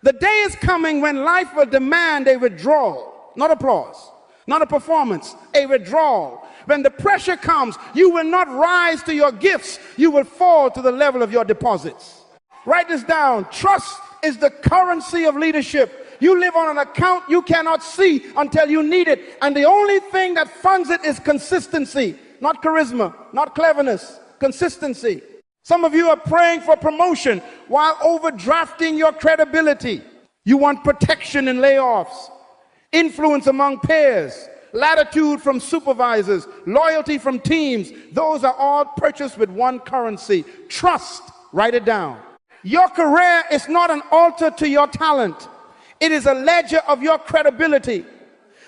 The day is coming when life will demand a withdrawal, not applause, not a performance, a withdrawal. When the pressure comes, you will not rise to your gifts, you will fall to the level of your deposits. Write this down. Trust is the currency of leadership. You live on an account you cannot see until you need it, and the only thing that funds it is consistency, not charisma, not cleverness, consistency. Some of you are praying for promotion while overdrafting your credibility. You want protection in layoffs, influence among peers, latitude from supervisors, loyalty from teams. Those are all purchased with one currency: trust. Write it down. Your career is not an altar to your talent. It is a ledger of your credibility.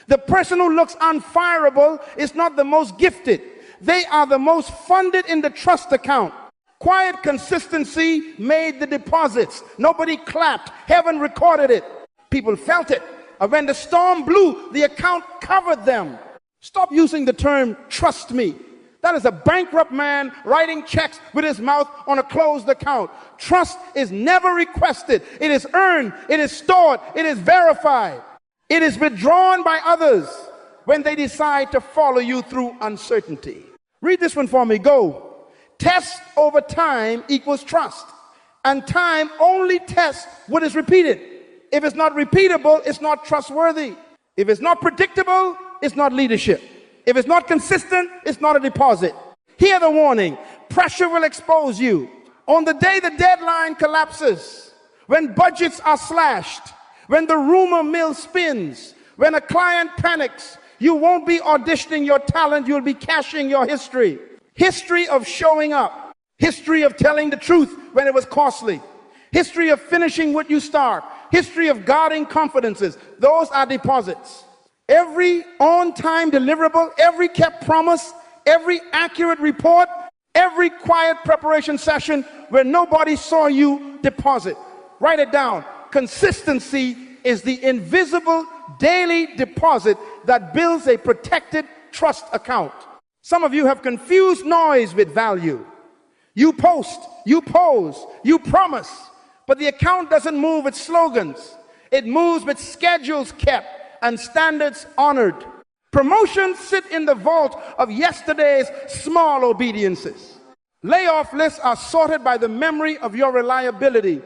The person who looks unfireable is not the most gifted. They are the most funded in the trust account. Quiet consistency made the deposits. Nobody clapped. Heaven recorded it. People felt it. And when the storm blew, the account covered them. Stop using the term trust me. That is a bankrupt man writing checks with his mouth on a closed account. Trust is never requested. It is earned. It is stored. It is verified. It is withdrawn by others when they decide to follow you through uncertainty. Read this one for me. Go. Test over time equals trust. And time only tests what is repeated. If it's not repeatable, it's not trustworthy. If it's not predictable, it's not leadership. If it's not consistent, it's not a deposit. Hear the warning. Pressure will expose you. On the day the deadline collapses, when budgets are slashed, when the rumor mill spins, when a client panics, you won't be auditioning your talent, you'll be cashing your history. History of showing up. History of telling the truth when it was costly. History of finishing what you start. History of guarding confidences. Those are deposits. Every on-time deliverable, every kept promise, every accurate report, every quiet preparation session where nobody saw you deposit. Write it down. Consistency is the invisible daily deposit that builds a protected trust account. Some of you have confused noise with value. You post, you pose, you promise, but the account doesn't move with slogans. It moves with schedules kept and standards honored. Promotions sit in the vault of yesterday's small obediences. Layoff lists are sorted by the memory of your reliability.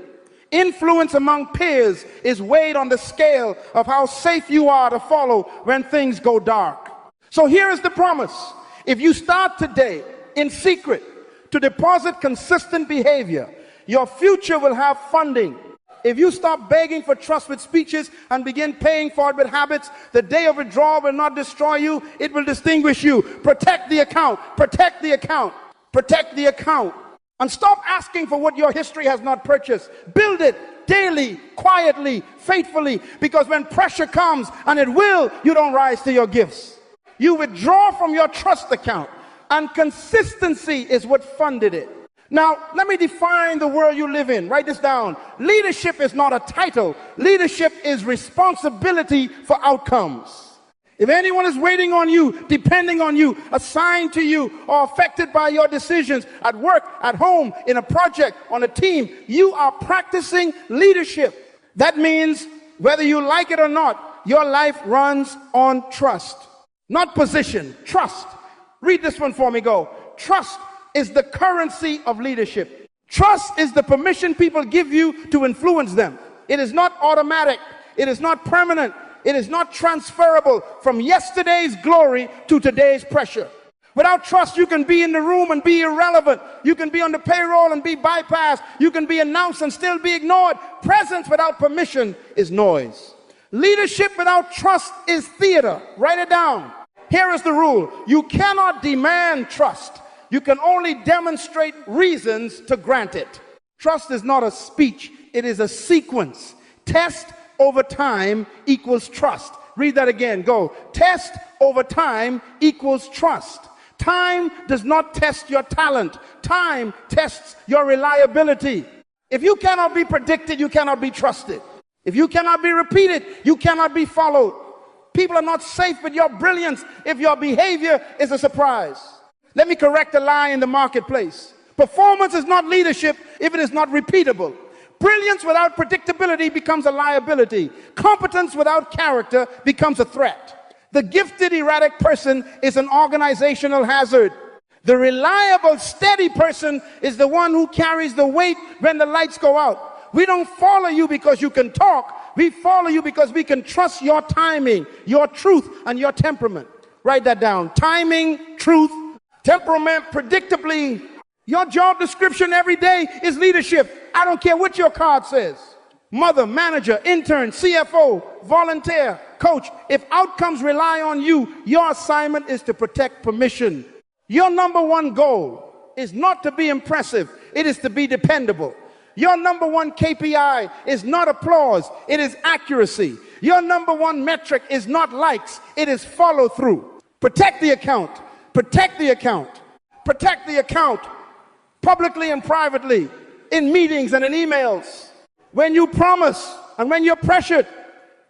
Influence among peers is weighed on the scale of how safe you are to follow when things go dark. So here is the promise. If you start today in secret to deposit consistent behavior, your future will have funding. If you stop begging for trust with speeches and begin paying for it with habits, the day of withdrawal will not destroy you, it will distinguish you. Protect the account, protect the account, protect the account. And stop asking for what your history has not purchased. Build it daily, quietly, faithfully, because when pressure comes, and it will, you don't rise to your gifts. You withdraw from your trust account, and consistency is what funded it. Now, let me define the world you live in. Write this down. Leadership is not a title. Leadership is responsibility for outcomes. If anyone is waiting on you, depending on you, assigned to you, or affected by your decisions at work, at home, in a project, on a team, you are practicing leadership. That means whether you like it or not, your life runs on trust. Not position, trust. Read this one for me, go. Trust is the currency of leadership. Trust is the permission people give you to influence them. It is not automatic. It is not permanent. It is not transferable from yesterday's glory to today's pressure. Without trust, you can be in the room and be irrelevant. You can be on the payroll and be bypassed. You can be announced and still be ignored. Presence without permission is noise. Leadership without trust is theater. Write it down. Here is the rule. You cannot demand trust. You can only demonstrate reasons to grant it. Trust is not a speech. It is a sequence. Test over time equals trust. Read that again. Go. Test over time equals trust. Time does not test your talent. Time tests your reliability. If you cannot be predicted, you cannot be trusted. If you cannot be repeated, you cannot be followed. People are not safe with your brilliance if your behavior is a surprise. Let me correct a lie in the marketplace. Performance is not leadership if it is not repeatable. Brilliance without predictability becomes a liability. Competence without character becomes a threat. The gifted, erratic person is an organizational hazard. The reliable, steady person is the one who carries the weight when the lights go out. We don't follow you because you can talk. We follow you because we can trust your timing, your truth, and your temperament. Write that down. Timing, truth, temperament, predictably. Your job description every day is leadership. I don't care what your card says. Mother, manager, intern, CFO, volunteer, coach. If outcomes rely on you, your assignment is to protect permission. Your number one goal is not to be impressive. It is to be dependable. Your number one KPI is not applause. It is accuracy. Your number one metric is not likes. It is follow through. Protect the account. Protect the account. Protect the account. Publicly and privately, in meetings and in emails. When you promise and when you're pressured,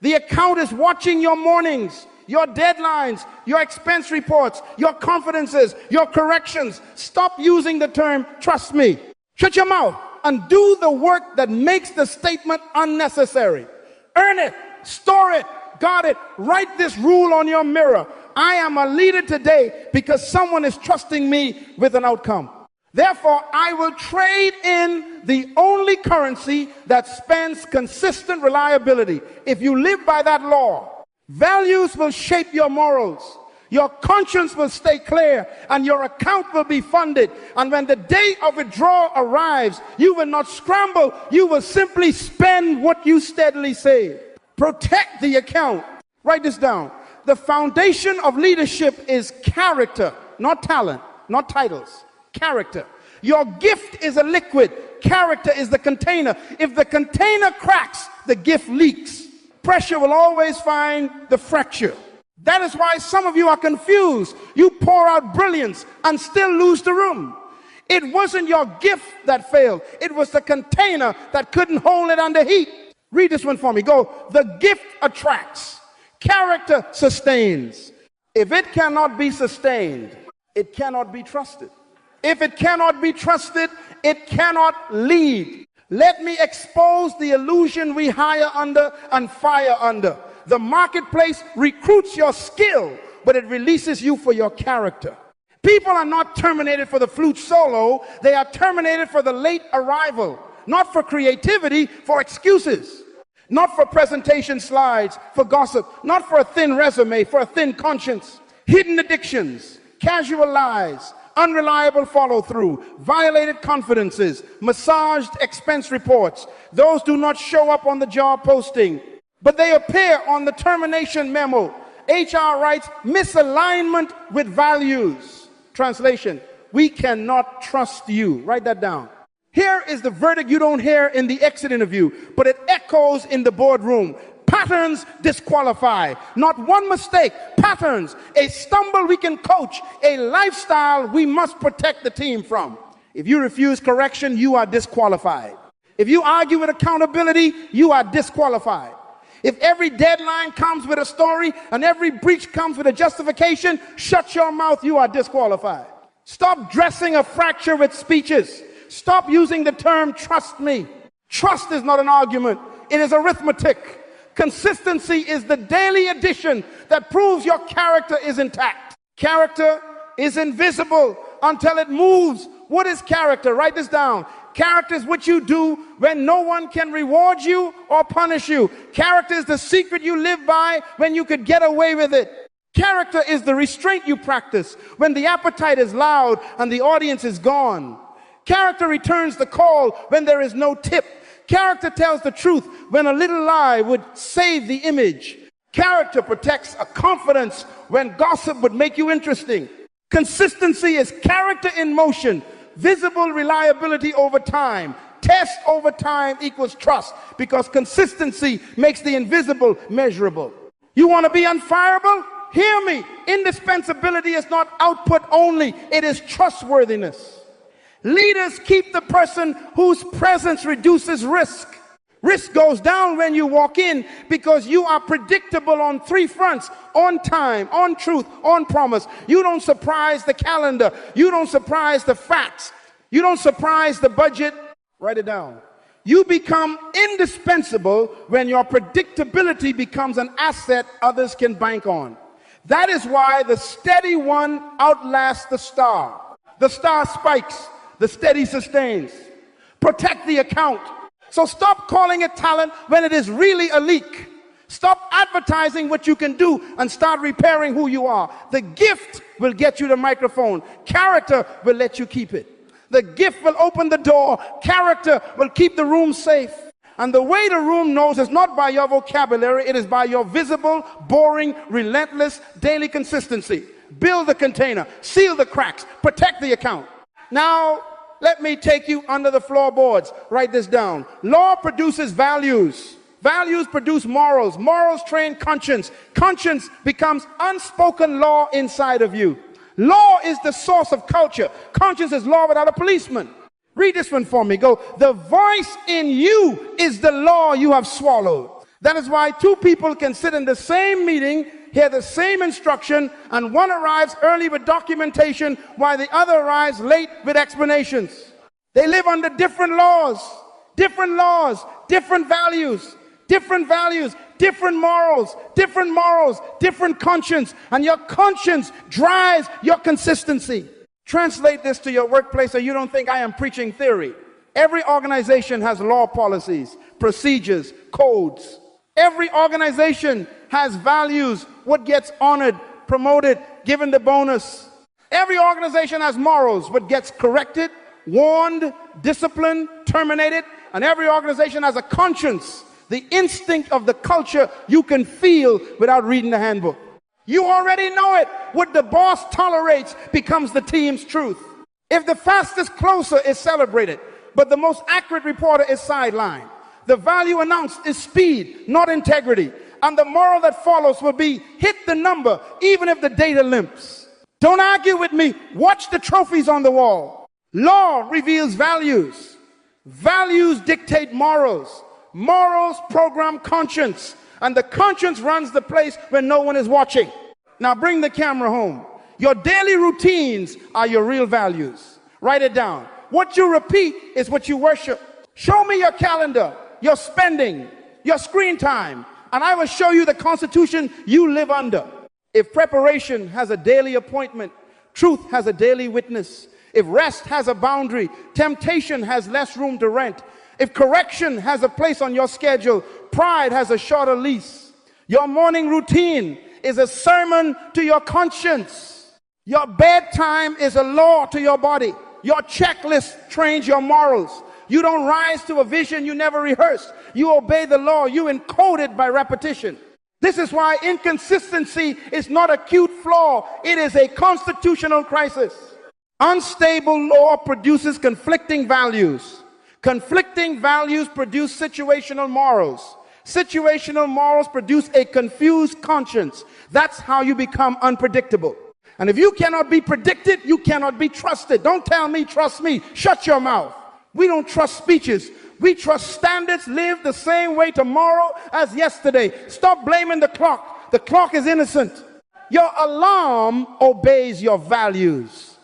the account is watching your mornings, your deadlines, your expense reports, your confidences, your corrections. Stop using the term, trust me. Shut your mouth and do the work that makes the statement unnecessary. Earn it, store it, guard it. Write this rule on your mirror. I am a leader today because someone is trusting me with an outcome. Therefore, I will trade in the only currency that spends consistent reliability. If you live by that law, values will shape your morals. Your conscience will stay clear and your account will be funded. And when the day of withdrawal arrives, you will not scramble. You will simply spend what you steadily save. Protect the account. Write this down. The foundation of leadership is character, not talent, not titles. Character. Your gift is a liquid. Character is the container. If the container cracks, the gift leaks. Pressure will always find the fracture. That is why some of you are confused. You pour out brilliance and still lose the room. It wasn't your gift that failed. It was the container that couldn't hold it under heat. Read this one for me. Go. The gift attracts. Character sustains. If it cannot be sustained, it cannot be trusted. If it cannot be trusted, it cannot lead. Let me expose the illusion we hire under and fire under. The marketplace recruits your skill, but it releases you for your character. People are not terminated for the flute solo. They are terminated for the late arrival. Not for creativity, for excuses. Not for presentation slides, for gossip. Not for a thin resume, for a thin conscience. Hidden addictions, casual lies, unreliable follow-through, violated confidences, massaged expense reports. Those do not show up on the job posting, but they appear on the termination memo. HR writes, misalignment with values. Translation, we cannot trust you. Write that down. Here is the verdict you don't hear in the exit interview, but it echoes in the boardroom. Patterns disqualify. Not one mistake. Patterns. A stumble we can coach. A lifestyle we must protect the team from. If you refuse correction, you are disqualified. If you argue with accountability, you are disqualified. If every deadline comes with a story and every breach comes with a justification, shut your mouth, you are disqualified. Stop dressing a fracture with speeches. Stop using the term trust me. Trust is not an argument. It is arithmetic. Consistency is the daily addition that proves your character is intact. Character is invisible until it moves. What is character? Write this down. Character is what you do when no one can reward you or punish you. Character is the secret you live by when you could get away with it. Character is the restraint you practice when the appetite is loud and the audience is gone. Character returns the call when there is no tip. Character tells the truth when a little lie would save the image. Character protects a confidence when gossip would make you interesting. Consistency is character in motion, visible reliability over time. Test over time equals trust because consistency makes the invisible measurable. You want to be unfireable? Hear me. Indispensability is not output only, it is trustworthiness. Leaders keep the person whose presence reduces risk. Risk goes down when you walk in because you are predictable on three fronts: on time, on truth, on promise. You don't surprise the calendar. You don't surprise the facts. You don't surprise the budget. Write it down. You become indispensable when your predictability becomes an asset others can bank on. That is why the steady one outlasts the star. The star spikes, the steady sustains. Protect the account. So stop calling it talent when it is really a leak. Stop advertising what you can do and start repairing who you are. The gift will get you the microphone. Character will let you keep it. The gift will open the door. Character will keep the room safe. And the way the room knows is not by your vocabulary, it is by your visible, boring, relentless, daily consistency. Build the container, seal the cracks, protect the account. Now, let me take you under the floorboards. Write this down. Law produces values. Values produce morals. Morals train conscience. Conscience becomes unspoken law inside of you. Law is the source of culture. Conscience is law without a policeman. Read this one for me. Go, the voice in you is the law you have swallowed. That is why two people can sit in the same meeting, hear the same instruction, and one arrives early with documentation while the other arrives late with explanations. They live under different laws, different values, different morals, different conscience, and your conscience drives your consistency. Translate this to your workplace so you don't think I am preaching theory. Every organization has law policies, procedures, codes. Every organization has values, what gets honored, promoted, given the bonus. Every organization has morals, what gets corrected, warned, disciplined, terminated. And every organization has a conscience, the instinct of the culture you can feel without reading the handbook. You already know it. What the boss tolerates becomes the team's truth. If the fastest closer is celebrated, but the most accurate reporter is sidelined, the value announced is speed, not integrity. And the moral that follows will be hit the number, even if the data limps. Don't argue with me. Watch the trophies on the wall. Law reveals values. Values dictate morals. Morals program conscience. And the conscience runs the place when no one is watching. Now bring the camera home. Your daily routines are your real values. Write it down. What you repeat is what you worship. Show me your calendar, your spending, your screen time, and I will show you the constitution you live under. If preparation has a daily appointment, truth has a daily witness. If rest has a boundary, temptation has less room to rent. If correction has a place on your schedule, pride has a shorter lease. Your morning routine is a sermon to your conscience. Your bedtime is a law to your body. Your checklist trains your morals. You don't rise to a vision you never rehearsed. You obey the law. You encode it by repetition. This is why inconsistency is not a cute flaw. It is a constitutional crisis. Unstable law produces conflicting values. Conflicting values produce situational morals. Situational morals produce a confused conscience. That's how you become unpredictable. And if you cannot be predicted, you cannot be trusted. Don't tell me, trust me. Shut your mouth. We don't trust speeches. We trust standards. Live the same way tomorrow as yesterday. Stop blaming the clock. The clock is innocent. Your alarm obeys your values.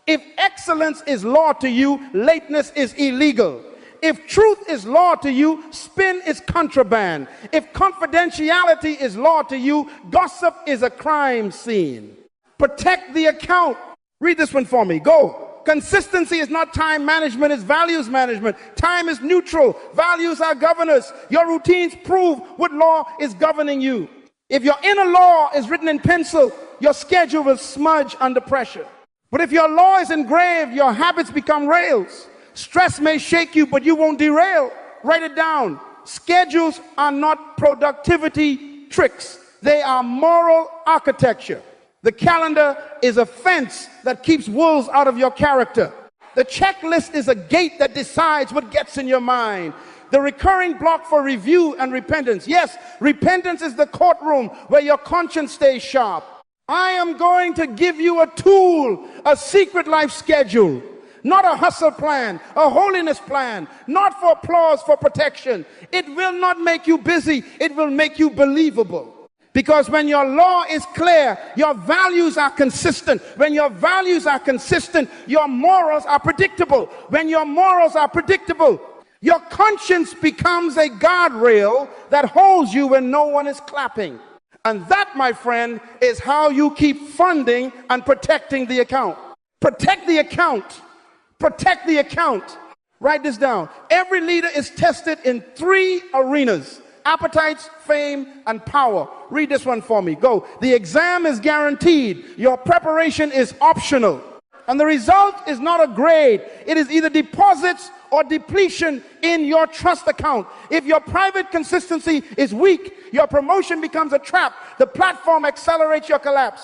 If excellence is law to you, lateness is illegal. If truth is law to you, spin is contraband. If confidentiality is law to you, gossip is a crime scene. Protect the account. Read this one for me. Go. Consistency is not time management, it's values management. Time is neutral. Values are governors. Your routines prove what law is governing you. If your inner law is written in pencil, your schedule will smudge under pressure. But if your law is engraved, your habits become rails. Stress may shake you, but you won't derail. Write it down. Schedules are not productivity tricks. They are moral architecture. The calendar is a fence that keeps wolves out of your character. The checklist is a gate that decides what gets in your mind. The recurring block for review and repentance. Yes, repentance is the courtroom where your conscience stays sharp. I am going to give you a tool, a secret life schedule. Not a hustle plan, a holiness plan, not for applause, for protection. It will not make you busy, it will make you believable. Because when your law is clear, your values are consistent. When your values are consistent, your morals are predictable. When your morals are predictable, Your conscience becomes a guardrail that holds you when no one is clapping. And that, my friend, is how you keep funding and protecting the account. Protect the account. Protect the account. Write this down. Every leader is tested in 3 arenas: appetites, fame, and power. Read this one for me. Go. The exam is guaranteed. Your preparation is optional. And the result is not a grade. It is either deposits or depletion in your trust account. If your private consistency is weak, your promotion becomes a trap. The platform accelerates your collapse.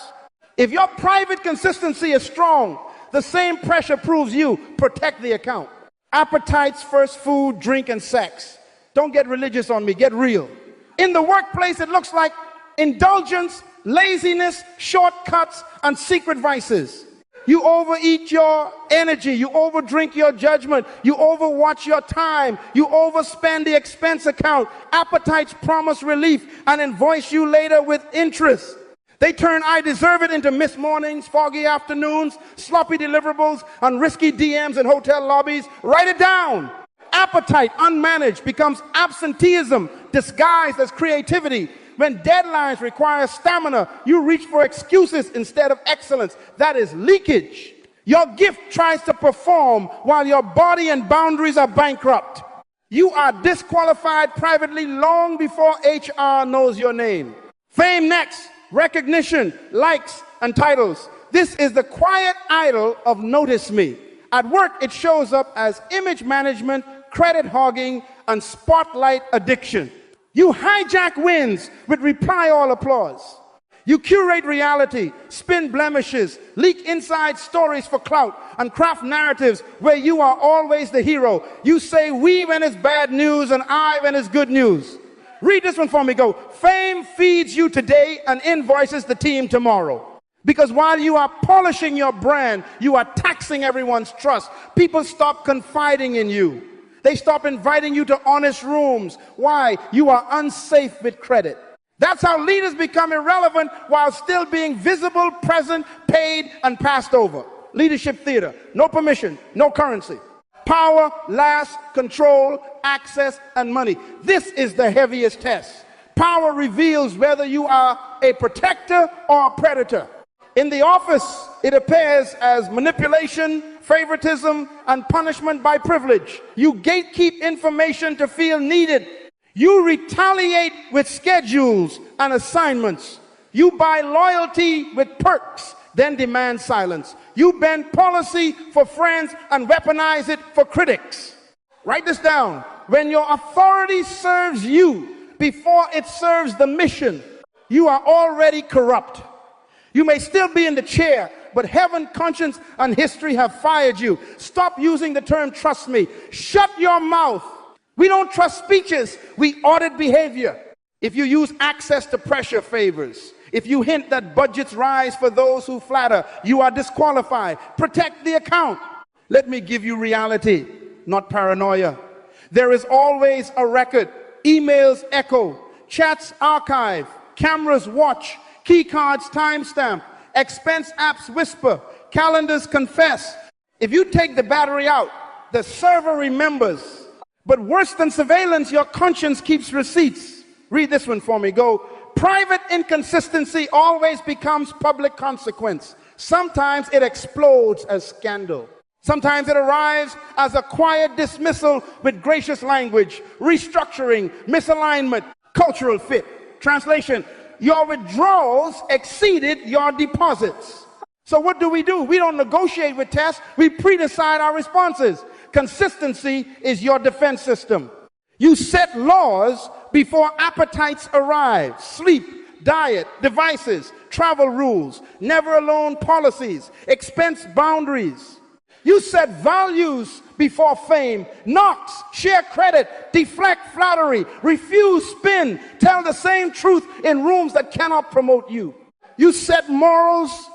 If your private consistency is strong, the same pressure proves you. Protect the account. Appetites, first food, drink, and sex. Don't get religious on me, get real. In the workplace, it looks like indulgence, laziness, shortcuts, and secret vices. You overeat your energy, you overdrink your judgment, you overwatch your time, you overspend the expense account. Appetites promise relief and invoice you later with interest. They turn I deserve it into missed mornings, foggy afternoons, sloppy deliverables, and risky DMs in hotel lobbies. Write it down. Appetite unmanaged becomes absenteeism disguised as creativity. When deadlines require stamina, you reach for excuses instead of excellence. That is leakage. Your gift tries to perform while your body and boundaries are bankrupt. You are disqualified privately long before HR knows your name. Fame next, recognition, likes, and titles. This is the quiet idol of notice me. At work, it shows up as image management, credit hogging, and spotlight addiction. You hijack wins with reply all applause. You curate reality, spin blemishes, leak inside stories for clout, and craft narratives where you are always the hero. You say we when it's bad news and I when it's good news. Read this one for me. Go. Fame feeds you today and invoices the team tomorrow. Because while you are polishing your brand, you are taxing everyone's trust. People stop confiding in you. They stop inviting you to honest rooms. Why? You are unsafe with credit. That's how leaders become irrelevant while still being visible, present, paid, and passed over. Leadership theater. No permission, no currency. Power, last, control, access, and money. This is the heaviest test. Power reveals whether you are a protector or a predator. In the office, it appears as manipulation, favoritism, and punishment by privilege. You gatekeep information to feel needed. You retaliate with schedules and assignments. You buy loyalty with perks, then demand silence. You bend policy for friends and weaponize it for critics. Write this down. When your authority serves you before it serves the mission, you are already corrupt. You may still be in the chair, but heaven, conscience, and history have fired you. Stop using the term trust me. Shut your mouth. We don't trust speeches, we audit behavior. If you use access to pressure favors, if you hint that budgets rise for those who flatter, you are disqualified. Protect the account. Let me give you reality, not paranoia. There is always a record. Emails echo, chats archive, cameras watch, key cards timestamp, expense apps whisper, calendars confess. If you take the battery out, the server remembers. But worse than surveillance, your conscience keeps receipts. Read this one for me. Go. Private inconsistency always becomes public consequence. Sometimes it explodes as scandal. Sometimes it arrives as a quiet dismissal with gracious language, restructuring, misalignment, cultural fit. Translation, your withdrawals exceeded your deposits. So what do? We don't negotiate with tests, we pre-decide our responses. Consistency is your defense system. You set laws before appetites arrive. Sleep, diet, devices, travel rules, never alone policies, expense boundaries. You set values before fame. Knocks, share credit, deflect flattery, refuse spin, tell the same truth in rooms that cannot promote you. You set morals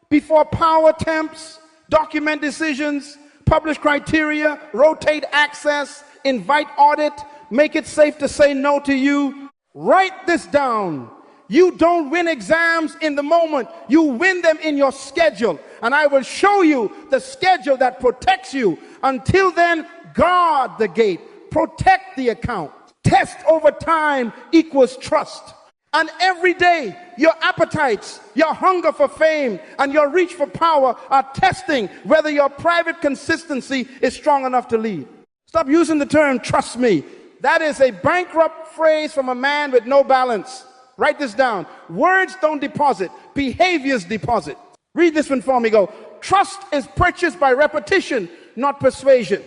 before power tempts, document decisions, publish criteria, rotate access, invite audit, make it safe to say no to you. Write this down. You don't win exams in the moment. You win them in your schedule. And I will show you the schedule that protects you. Until then, guard the gate. protect the account. Test over time equals trust. And every day, your appetites, your hunger for fame, and your reach for power are testing whether your private consistency is strong enough to lead. Stop using the term trust me. That is a bankrupt phrase from a man with no balance. Write this down. Words don't deposit, behaviors deposit. Read this one for me. Go. Trust is purchased by repetition, not persuasion.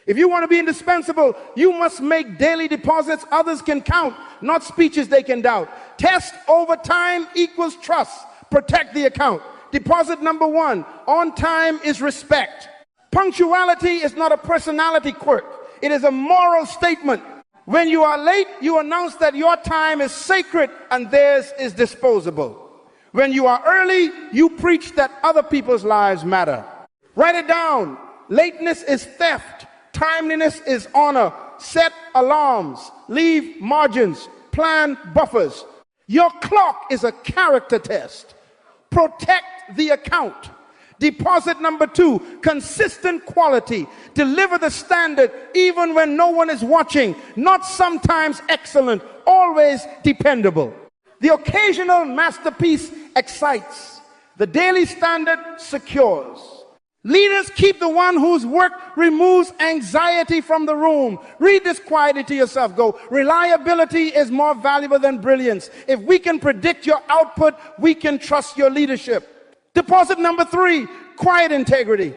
If you want to be indispensable, you must make daily deposits others can count, not speeches they can doubt. Test over time equals trust. Protect the account. Deposit number 1, on time is respect. Punctuality is not a personality quirk. It is a moral statement. When you are late, you announce that your time is sacred and theirs is disposable. When you are early, you preach that other people's lives matter. Write it down. Lateness is theft. Timeliness is honor. Set alarms. Leave margins. Plan buffers. Your clock is a character test. Protect the account. Deposit number 2, consistent quality. Deliver the standard even when no one is watching. Not sometimes excellent, always dependable. The occasional masterpiece excites. The daily standard secures. Leaders keep the one whose work removes anxiety from the room. Read this quietly to yourself. Go. Reliability is more valuable than brilliance. If we can predict your output, we can trust your leadership. Deposit number 3, quiet integrity.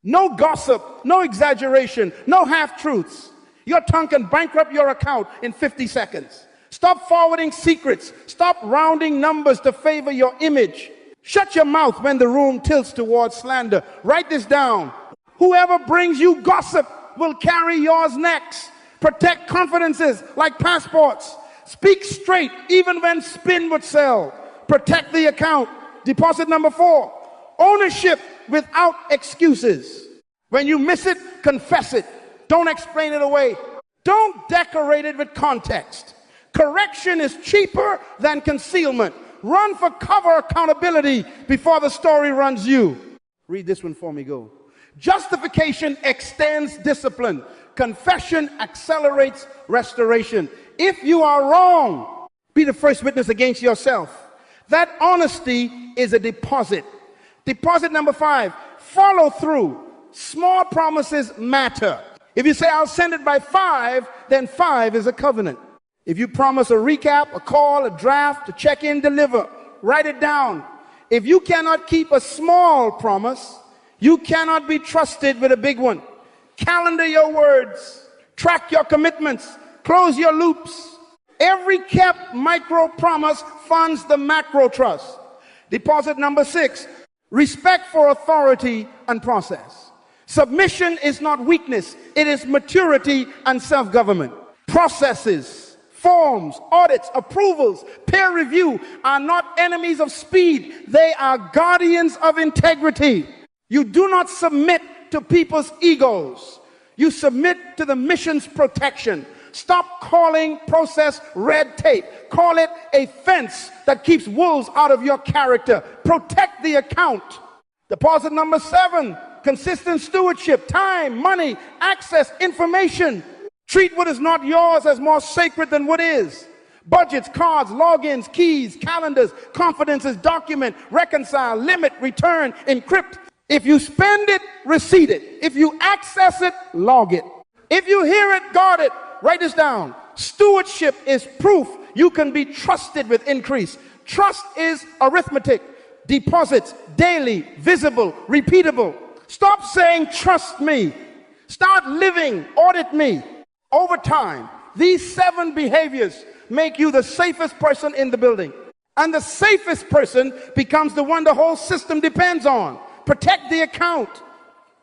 No gossip, no exaggeration, no half-truths. Your tongue can bankrupt your account in 50 seconds. Stop forwarding secrets. Stop rounding numbers to favor your image. Shut your mouth when the room tilts towards slander. Write this down. Whoever brings you gossip will carry yours next. Protect confidences like passports. Speak straight even when spin would sell. Protect the account. Deposit number 4, ownership without excuses. When you miss it, confess it. Don't explain it away. Don't decorate it with context. Correction is cheaper than concealment. Run for cover accountability before the story runs you. Read this one for me. Go. Justification extends discipline. Confession accelerates restoration. If you are wrong, be the first witness against yourself. That honesty is a deposit. Deposit number 5, follow through. Small promises matter. If you say, I'll send it by 5, then 5 is a covenant. If you promise a recap, a call, a draft, a check-in, deliver. Write it down. If you cannot keep a small promise, you cannot be trusted with a big one. Calendar your words. Track your commitments. Close your loops. Every kept micro promise funds the macro trust. Deposit number 6, respect for authority and process. Submission is not weakness. It is maturity and self-government. Processes, forms, audits, approvals, peer review are not enemies of speed. They are guardians of integrity. You do not submit to people's egos. You submit to the mission's protection. Stop calling process red tape. Call it a fence that keeps wolves out of your character. Protect the account. Deposit number 7, consistent stewardship. Time, money, access, information. Treat what is not yours as more sacred than what is. Budgets, cards, logins, keys, calendars, confidences, document, reconcile, limit, return, encrypt. If you spend it, receipt it. If you access it, log it. If you hear it, guard it. Write this down. Stewardship is proof you can be trusted with increase. Trust is arithmetic. Deposits, daily, visible, repeatable. Stop saying, trust me. Start living, audit me. Over time, these 7 behaviors make you the safest person in the building. And the safest person becomes the one the whole system depends on. Protect the account.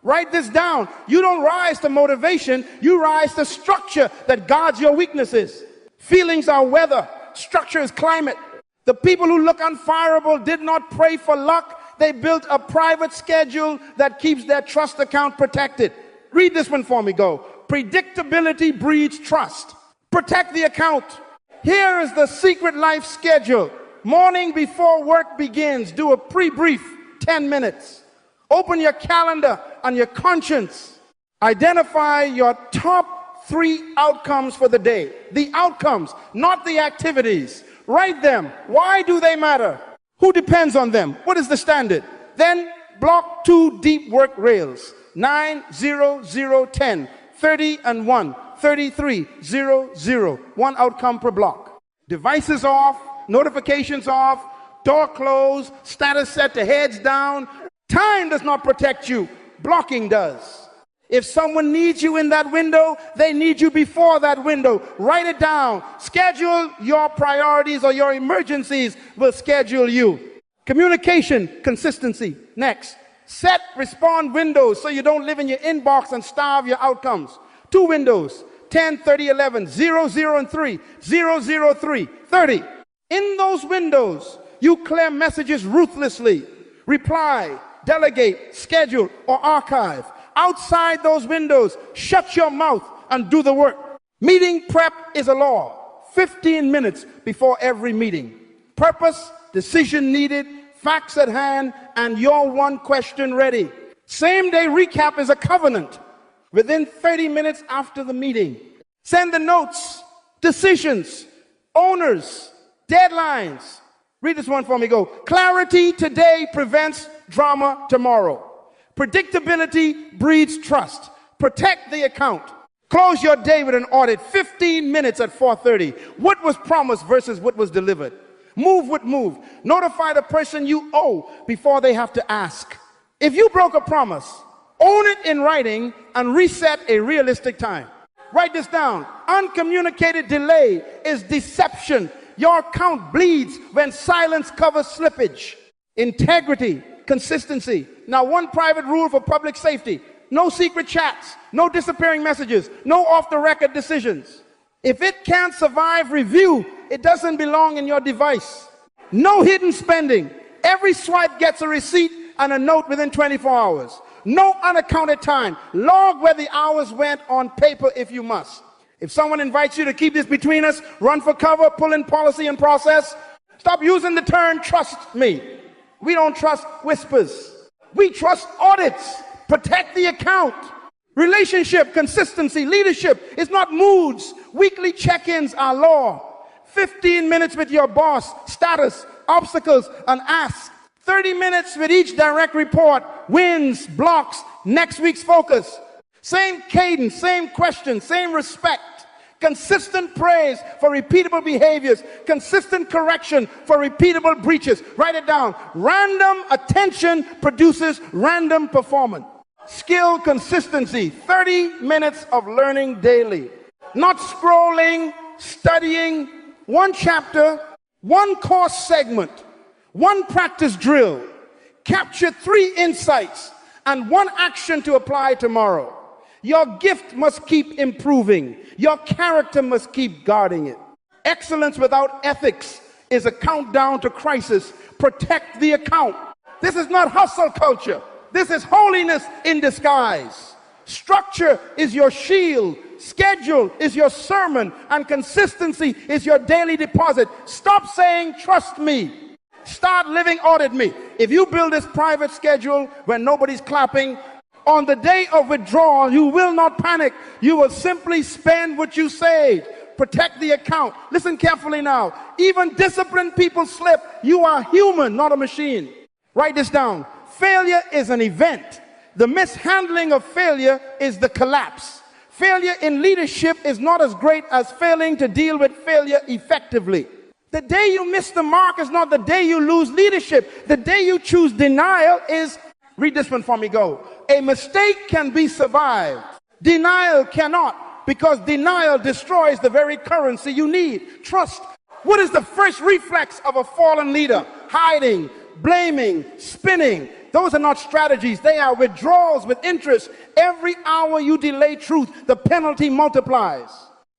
Write this down. You don't rise to motivation. You rise to structure that guards your weaknesses. Feelings are weather. Structure is climate. The people who look unfireable did not pray for luck. They built a private schedule that keeps their trust account protected. Read this one for me. Go. Predictability breeds trust. Protect the account. Here is the secret life schedule. Morning before work begins, do a pre-brief, 10 minutes. Open your calendar and your conscience. Identify your top 3 outcomes for the day. The outcomes, not the activities. Write them. Why do they matter? Who depends on them? What is the standard? Then block 2 deep work rails. 9, 0, 0, 10, 30 and 1, 33, 0, 0. 1 outcome per block. Devices off, notifications off, door closed, status set to heads down. Time does not protect you. Blocking does. If someone needs you in that window, they need you before that window. Write it down. Schedule your priorities, or your emergencies will schedule you. Communication, consistency. Next. Set respond windows so you don't live in your inbox and starve your outcomes. 2 windows. 10, 30, 11, 0, 0, and 3. 0, 0, 3, 30. In those windows, you clear messages ruthlessly. Reply, delegate, schedule, or archive. Outside those windows, shut your mouth and do the work. Meeting prep is a law. 15 minutes before every meeting. Purpose, decision needed, facts at hand, and your 1 question ready. Same day recap is a covenant. Within 30 minutes after the meeting, send the notes, decisions, owners, deadlines. Read this one for me. Go. Clarity today prevents drama tomorrow. Predictability breeds trust. Protect the account. Close your day with an audit. 15 minutes at 4:30. What was promised versus what was delivered. Move with move. Notify the person you owe before they have to ask. If you broke a promise, own it in writing and reset a realistic time. Write this down. Uncommunicated delay is deception. Your account bleeds when silence covers slippage. Integrity, consistency. Now, 1 private rule for public safety. No secret chats, no disappearing messages, no off-the-record decisions. If it can't survive review, it doesn't belong in your device. No hidden spending. Every swipe gets a receipt and a note within 24 hours. No unaccounted time. Log where the hours went on paper if you must. If someone invites you to keep this between us, run for cover, pull in policy and process, stop using the term trust me. We don't trust whispers. We trust audits. Protect the account. Relationship, consistency, leadership is not moods. Weekly check-ins are law. 15 minutes with your boss, status, obstacles, and asks. 30 minutes with each direct report, wins, blocks, next week's focus. Same cadence, same question, same respect. Consistent praise for repeatable behaviors. Consistent correction for repeatable breaches. Write it down. Random attention produces random performance. Skill consistency. 30 minutes of learning daily. Not scrolling, studying. 1 chapter, 1 course segment, 1 practice drill. Capture 3 insights and 1 action to apply tomorrow. Your gift must keep improving. Your character must keep guarding it. Excellence without ethics is a countdown to crisis. Protect the account. This is not hustle culture. This is holiness in disguise. Structure is your shield. Schedule is your sermon. And consistency is your daily deposit. Stop saying, trust me. Start living, audit me. If you build this private schedule when nobody's clapping, on the day of withdrawal, you will not panic. You will simply spend what you saved. Protect the account. Listen carefully now. Even disciplined people slip. You are human, not a machine. Write this down. Failure is an event. The mishandling of failure is the collapse. Failure in leadership is not as great as failing to deal with failure effectively. The day you miss the mark is not the day you lose leadership. The day you choose denial is, read this one for me, go. A mistake can be survived. Denial cannot, because denial destroys the very currency you need. Trust. What is the first reflex of a fallen leader? Hiding, blaming, spinning. Those are not strategies. They are withdrawals with interest. Every hour you delay truth, the penalty multiplies.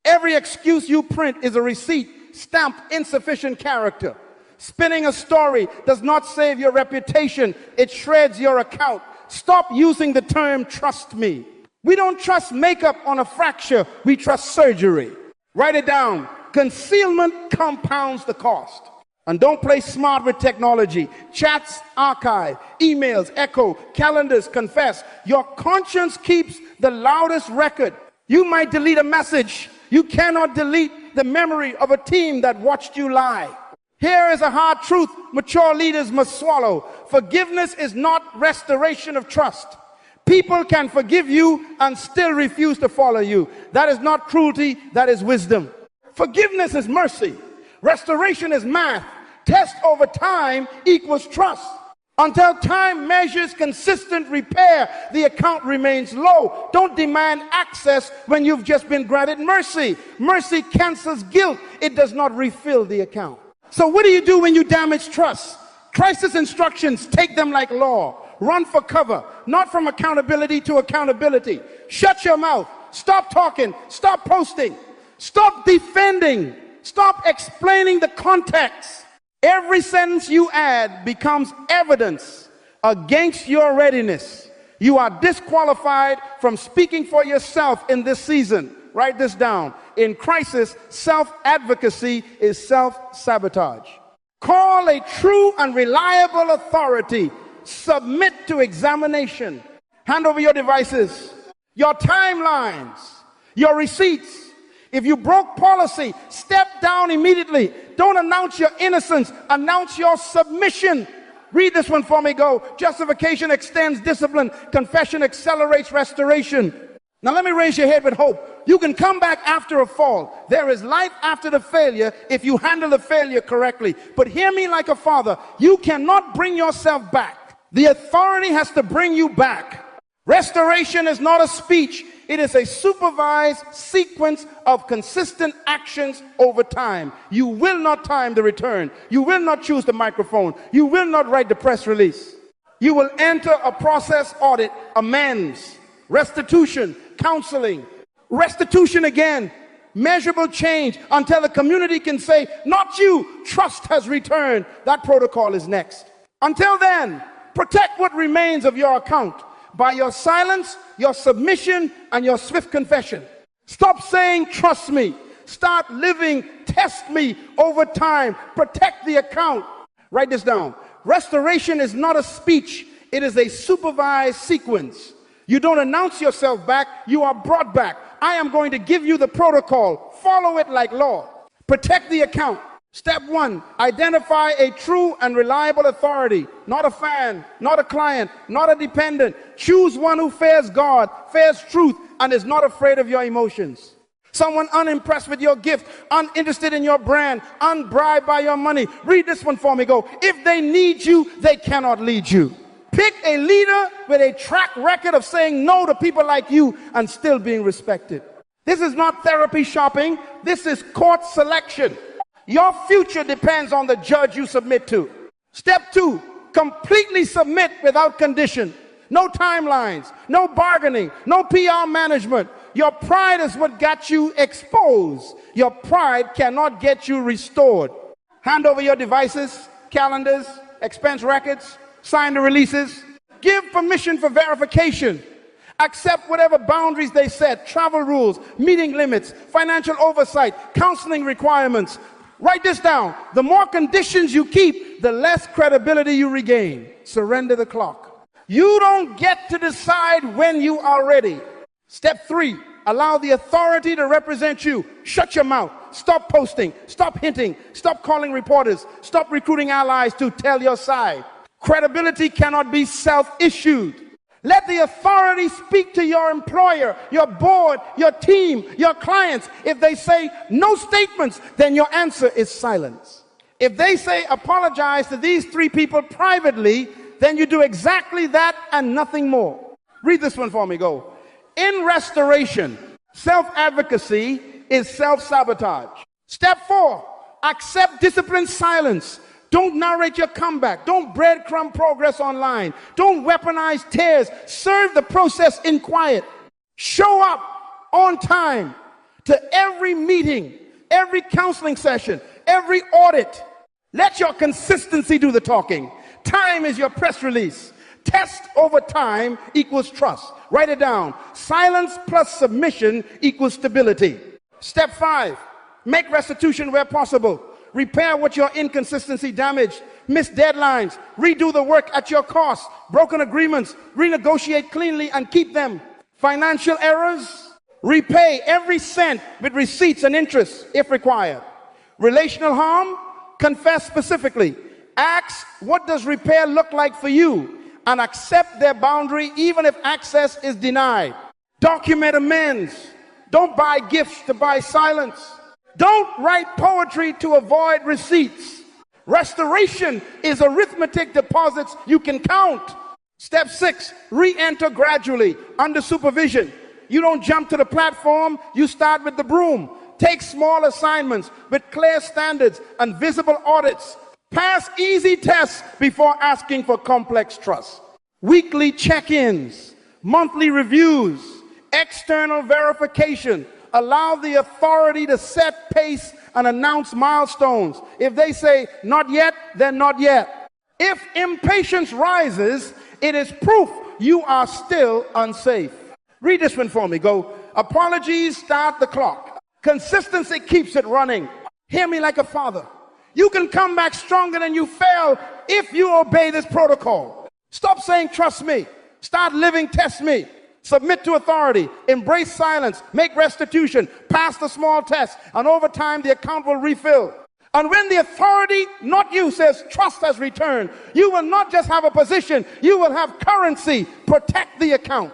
Every excuse you print is a receipt stamped insufficient character. Spinning a story does not save your reputation. It shreds your account. Stop using the term trust me. We don't trust makeup on a fracture. We trust surgery. Write it down. Concealment compounds the cost. And don't play smart with technology. Chats, archive, emails, echo, calendars, confess. Your conscience keeps the loudest record. You might delete a message. You cannot delete the memory of a team that watched you lie. Here is a hard truth mature leaders must swallow. Forgiveness is not restoration of trust. People can forgive you and still refuse to follow you. That is not cruelty, that is wisdom. Forgiveness is mercy. Restoration is math. Test over time equals trust. Until time measures consistent repair, the account remains low. Don't demand access when you've just been granted mercy. Mercy cancels guilt. It does not refill the account. So what do you do when you damage trust? Crisis instructions, take them like law. Run for cover, not from accountability to accountability. Shut your mouth. Stop talking. Stop posting. Stop defending. Stop explaining the context. Every sentence you add becomes evidence against your readiness. You are disqualified from speaking for yourself in this season. Write this down. In crisis, self-advocacy is self-sabotage. Call a true and reliable authority. Submit to examination. Hand over your devices, your timelines, your receipts. If you broke policy, step down immediately. Don't announce your innocence. Announce your submission. Read this one for me. Go. Justification extends discipline. Confession accelerates restoration. Now let me raise your head with hope. You can come back after a fall. There is life after the failure if you handle the failure correctly. But hear me like a father. You cannot bring yourself back. The authority has to bring you back. Restoration is not a speech. It is a supervised sequence of consistent actions over time. You will not time the return. You will not choose the microphone. You will not write the press release. You will enter a process audit, amends, restitution, counseling, restitution again, measurable change until the community can say, not you, trust has returned. That protocol is next. Until then, protect what remains of your account by your silence, your submission, and your swift confession. Stop saying, trust me. Start living, test me over time. Protect the account. Write this down. Restoration is not a speech. It is a supervised sequence. You don't announce yourself back. You are brought back. I am going to give you the protocol. Follow it like law. Protect the account. Step 1, identify a true and reliable authority, not a fan, not a client, not a dependent. Choose one who fears God, fears truth, and is not afraid of your emotions. Someone unimpressed with your gift, uninterested in your brand, unbribed by your money. Read this one for me. Go. If they need you, they cannot lead you. Pick a leader with a track record of saying no to people like you and still being respected. This is not therapy shopping. This is court selection. Your future depends on the judge you submit to. Step 2, completely submit without condition. No timelines, no bargaining, no PR management. Your pride is what got you exposed. Your pride cannot get you restored. Hand over your devices, calendars, expense records, sign the releases. Give permission for verification. Accept whatever boundaries they set, travel rules, meeting limits, financial oversight, counseling requirements. Write this down. The more conditions you keep, the less credibility you regain. Surrender the clock. You don't get to decide when you are ready. Step 3, allow the authority to represent you. Shut your mouth. Stop posting. Stop hinting. Stop calling reporters. Stop recruiting allies to tell your side. Credibility cannot be self-issued. Let the authority speak to your employer, your board, your team, your clients. If they say no statements, then your answer is silence. If they say apologize to these 3 people privately, then you do exactly that and nothing more. Read this one for me. Go. In restoration, self-advocacy is self-sabotage. Step 4, accept disciplined silence. Don't narrate your comeback. Don't breadcrumb progress online. Don't weaponize tears. Serve the process in quiet. Show up on time to every meeting, every counseling session, every audit. Let your consistency do the talking. Time is your press release. Test over time equals trust. Write it down. Silence plus submission equals stability. Step 5, make restitution where possible. Repair what your inconsistency damaged. Missed deadlines. Redo the work at your cost. Broken agreements. Renegotiate cleanly and keep them. Financial errors. Repay every cent with receipts and interest if required. Relational harm, confess specifically. Ask, what does repair look like for you? And accept their boundary even if access is denied. Document amends. Don't buy gifts to buy silence. Don't write poetry to avoid receipts. Restoration is arithmetic deposits you can count. Step 6, re-enter gradually under supervision. You don't jump to the platform, you start with the broom. Take small assignments with clear standards and visible audits. Pass easy tests before asking for complex trust. Weekly check-ins, monthly reviews, external verification. Allow the authority to set pace and announce milestones. If they say not yet, then not yet. If impatience rises, it is proof you are still unsafe. Read this one for me. Go, apologies start the clock. Consistency keeps it running. Hear me like a father. You can come back stronger than you fell if you obey this protocol. Stop saying trust me. Start living test me. Submit to authority, embrace silence, make restitution, pass the small test, and over time the account will refill. And when the authority, not you, says trust has returned, you will not just have a position, you will have currency. Protect the account.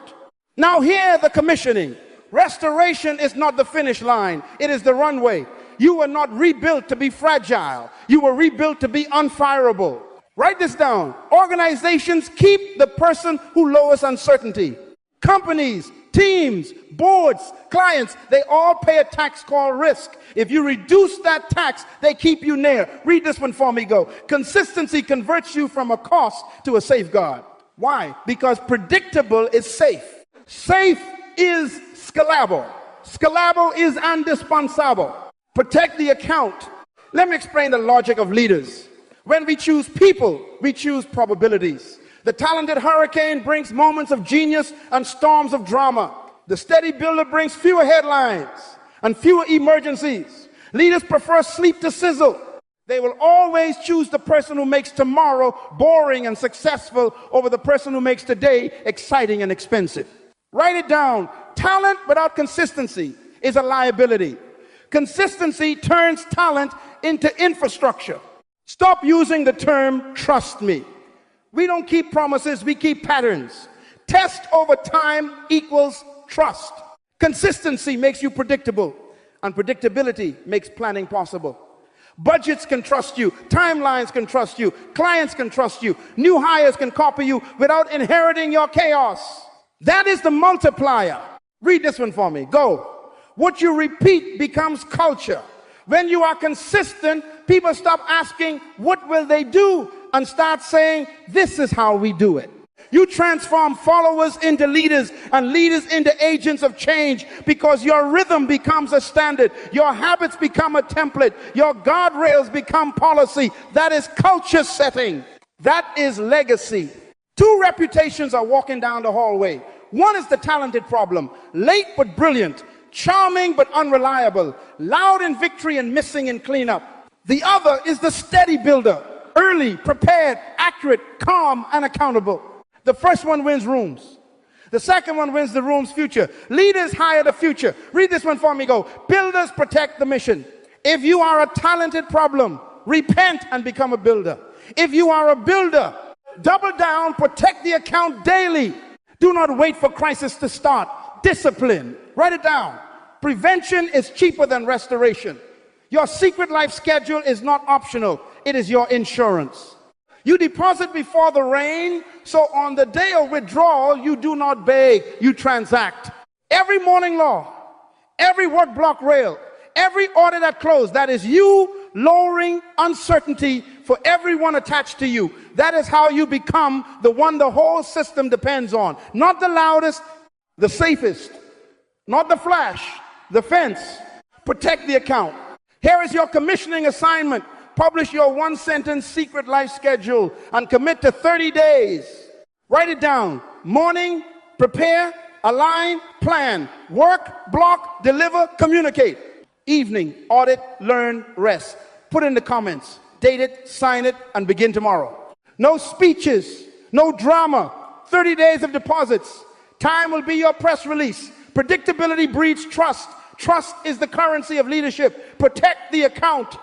Now hear the commissioning. Restoration is not the finish line, it is the runway. You were not rebuilt to be fragile, you were rebuilt to be unfireable. Write this down. Organizations keep the person who lowers uncertainty. Companies, teams, boards, clients, they all pay a tax called risk. If you reduce that tax, they keep you near. Read this one for me, go. Consistency converts you from a cost to a safeguard. Why? Because predictable is safe. Safe is scalable. Scalable is indispensable. Protect the account. Let me explain the logic of leaders. When we choose people, we choose probabilities. The talented hurricane brings moments of genius and storms of drama. The steady builder brings fewer headlines and fewer emergencies. Leaders prefer sleep to sizzle. They will always choose the person who makes tomorrow boring and successful over the person who makes today exciting and expensive. Write it down. Talent without consistency is a liability. Consistency turns talent into infrastructure. Stop using the term trust me. We don't keep promises, we keep patterns. Test over time equals trust. Consistency makes you predictable, and predictability makes planning possible. Budgets can trust you, timelines can trust you, clients can trust you, new hires can copy you without inheriting your chaos. That is the multiplier. Read this one for me. Go. What you repeat becomes culture. When you are consistent, people stop asking, what will they do? And start saying, this is how we do it. You transform followers into leaders and leaders into agents of change because your rhythm becomes a standard. Your habits become a template. Your guardrails become policy. That is culture setting. That is legacy. Two reputations are walking down the hallway. One is the talented problem, late but brilliant, charming but unreliable, loud in victory and missing in cleanup. The other is the steady builder, early, prepared, accurate, calm, and accountable. The first one wins rooms. The second one wins the room's future. Leaders hire the future. Read this one for me, go. Builders protect the mission. If you are a talented problem, repent and become a builder. If you are a builder, double down, protect the account daily. Do not wait for crisis to start. Discipline. Write it down. Prevention is cheaper than restoration. Your secret life schedule is not optional. It is your insurance. You deposit before the rain, so on the day of withdrawal, you do not beg, you transact. Every morning law, every work block rail, every audit at close, that is you lowering uncertainty for everyone attached to you. That is how you become the one the whole system depends on. Not the loudest, the safest. Not the flash, the fence. Protect the account. Here is your commissioning assignment. Publish your one-sentence secret life schedule and commit to 30 days. Write it down. Morning, prepare, align, plan. Work, block, deliver, communicate. Evening, audit, learn, rest. Put in the comments. Date it, sign it, and begin tomorrow. No speeches, no drama. 30 days of deposits. Time will be your press release. Predictability breeds trust. Trust is the currency of leadership. Protect the account.